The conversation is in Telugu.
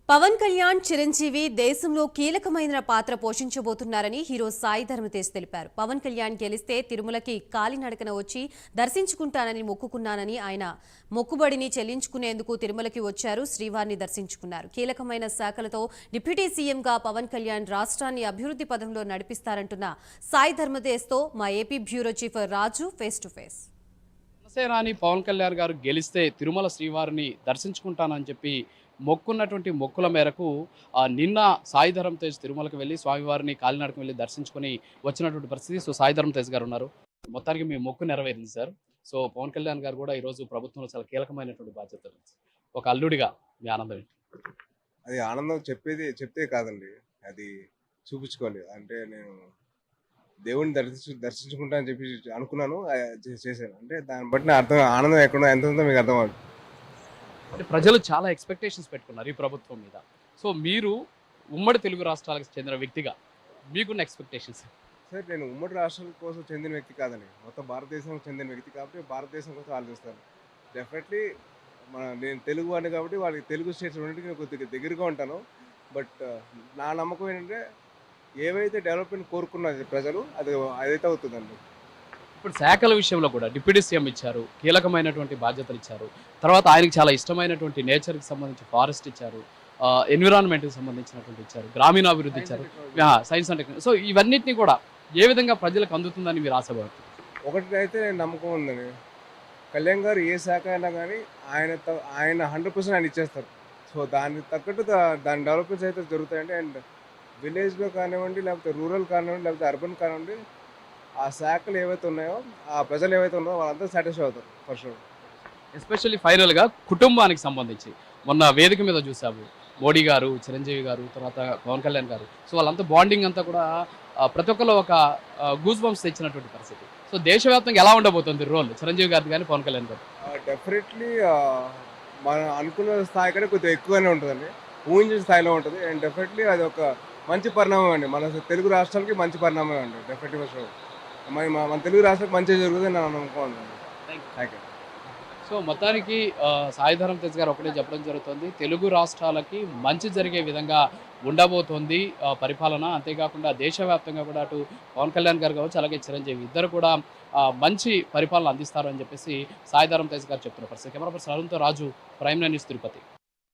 పవన్ కళ్యాణ్ చిరంజీవి దేశంలో కీలకమైన పాత్ర పోషించబోతున్నారని హీరో సాయి ధరమ్ తేజ్ తెలిపారు. పవన్ కళ్యాణ్ గెలిస్తే తిరుమలకి కాలినడకన వచ్చి దర్శించుకుంటానని మొక్కుకున్నానని, ఆయన మొక్కుబడిని చెల్లించుకునేందుకు తిరుమలకి వచ్చారు. శ్రీవారిని దర్శించుకున్నారు. కీలకమైన శాఖలతో డిప్యూటీ సీఎంగా పవన్ కళ్యాణ్ రాష్ట్రాన్ని అభివృద్ధి పదంలో నడిపిస్తారంటున్న సాయి ధరమ్ తేజ్తో మా AP bureau chief Raju face to face. జనసేనాని పవన్ కళ్యాణ్ గారు గెలిస్తే తిరుమల శ్రీవారిని దర్శించుకుంటానని చెప్పి మొక్కున్నటువంటి మొక్కుల మేరకు నిన్న సాయి ధరమ్ తేజ్ తిరుమలకు వెళ్ళి స్వామివారిని కాలినడకం వెళ్ళి దర్శించుకొని వచ్చినటువంటి పరిస్థితి. సో సాయి ధరమ్ తేజ్ గారు ఉన్నారు. మొత్తానికి మీ మొక్కు నెరవేరింది సార్. సో పవన్ కళ్యాణ్ గారు కూడా ఈరోజు ప్రభుత్వంలో చాలా కీలకమైనటువంటి బాధ్యతలు. ఒక అల్లుడిగా మీ ఆనందం ఏంటి? అది ఆనందం చెప్తే కాదండి, అది చూపించుకోవాలి. అంటే నేను దేవుడిని దర్శించుకుంటా అని చెప్పి అనుకున్నాను, చేశాను. అంటే దాన్ని బట్టి నా అర్థం ఆనందం ఎక్కడో ఎంత ఉందో మీకు అర్థం అవుతుంది. అంటే ప్రజలు చాలా ఎక్స్పెక్టేషన్స్ పెట్టుకున్నారు ఈ ప్రభుత్వం మీద. సో మీరు ఉమ్మడి తెలుగు రాష్ట్రాలకు చెందిన వ్యక్తిగా మీకున్న ఎక్స్పెక్టేషన్స్? సార్, నేను ఉమ్మడి రాష్ట్రాల కోసం చెందిన వ్యక్తి కాదండి, మొత్తం భారతదేశం చెందిన వ్యక్తి కాబట్టి భారతదేశం కోసం ఆలోచిస్తాను. డెఫినెట్లీ నేను తెలుగు వాడిని కాబట్టి వాళ్ళకి తెలుగు స్టేట్స్ రెండింటికి నేను కొద్దిగా దగ్గరగా ఉంటాను. బట్ నా నమ్మకం ఏంటంటే ఏవైతే డెవలప్మెంట్ కోరుకున్నది ప్రజలు అదైతే అవుతుందండి. ఇప్పుడు శాఖల విషయంలో కూడా డిప్యూటీ సీఎం ఇచ్చారు, కీలకమైనటువంటి బాధ్యతలు ఇచ్చారు. తర్వాత ఆయనకి చాలా ఇష్టమైనటువంటి నేచర్కి సంబంధించి ఫారెస్ట్ ఇచ్చారు, ఎన్విరాన్మెంట్కి సంబంధించినటువంటి ఇచ్చారు, గ్రామీణాభివృద్ధి ఇచ్చారు, సైన్స్ అండ్ టెక్నాలజీ. సో ఇవన్నిటిని కూడా ఏ విధంగా ప్రజలకు అందుతుందని మీరు ఆశపడుతుంది? ఒకటి అయితే నమ్మకం ఉందండి, కళ్యాణ్ గారు ఏ శాఖ అయినా కానీ ఆయన 100% ఆయన ఇచ్చేస్తారు. సో దానికి తగ్గట్టు దాని డెవలప్మెంట్స్ అయితే జరుగుతాయండి. అండ్ విలేజ్లో కానివ్వండి, లేకపోతే రూరల్ కానివ్వండి, లేకపోతే అర్బన్ కానివ్వండి, ఆ శాఖలు ఏవైతే ఉన్నాయో, ఆ ప్రజలు ఏవైతే ఉన్నాయో వాళ్ళంతా సాటిస్ఫై అవుతారు ఫర్ షూర్. ఎస్పెషల్లీ ఫైనల్గా కుటుంబానికి సంబంధించి మొన్న వేదిక మీద చూసాము, మోడీ గారు, చిరంజీవి గారు, తర్వాత పవన్ కళ్యాణ్ గారు. సో వాళ్ళంతా బాండింగ్ అంతా కూడా ప్రతి ఒక్కరు ఒక గూస్ బంప్స్ తెచ్చినటువంటి పరిస్థితి. సో దేశవ్యాప్తంగా ఎలా ఉండబోతుంది రోల్ చిరంజీవి గారిది కానీ పవన్ కళ్యాణ్ గారు? డెఫినెట్లీ మనం అనుకున్న స్థాయి కంటే కొద్దిగా ఎక్కువనే ఉంటుందండి, ఊహించిన స్థాయిలో ఉంటుంది. అండ్ డెఫినెట్లీ అది ఒక మంచి పరిణామం అండి, మన తెలుగు రాష్ట్రాలకి మంచి పరిణామం అండి. డెఫినెట్లీ షూర్ మన తెలుగు రాష్ట్రాలకు మంచిగా జరుగుతుంది నా నమ్మకం ఉందండి. Thank you. సో మొత్తానికి సాయి ధరమ్ తేజ్ గారు ఒకటే చెప్పడం జరుగుతుంది, తెలుగు రాష్ట్రాలకి మంచి జరిగే విధంగా ఉండబోతోంది పరిపాలన. అంతేకాకుండా దేశవ్యాప్తంగా కూడా అటు పవన్ కళ్యాణ్ గారు కావచ్చు, అలాగే చిరంజీవి ఇద్దరు కూడా మంచి పరిపాలన అందిస్తారు అని చెప్పేసి సాయి ధరమ్ తేజ్ గారు చెప్తున్న పరిస్థితి. కెమెరా పర్సన్ అరుణ్తో రాజు, ప్రైమ్ నైన్ న్యూస్, తిరుపతి.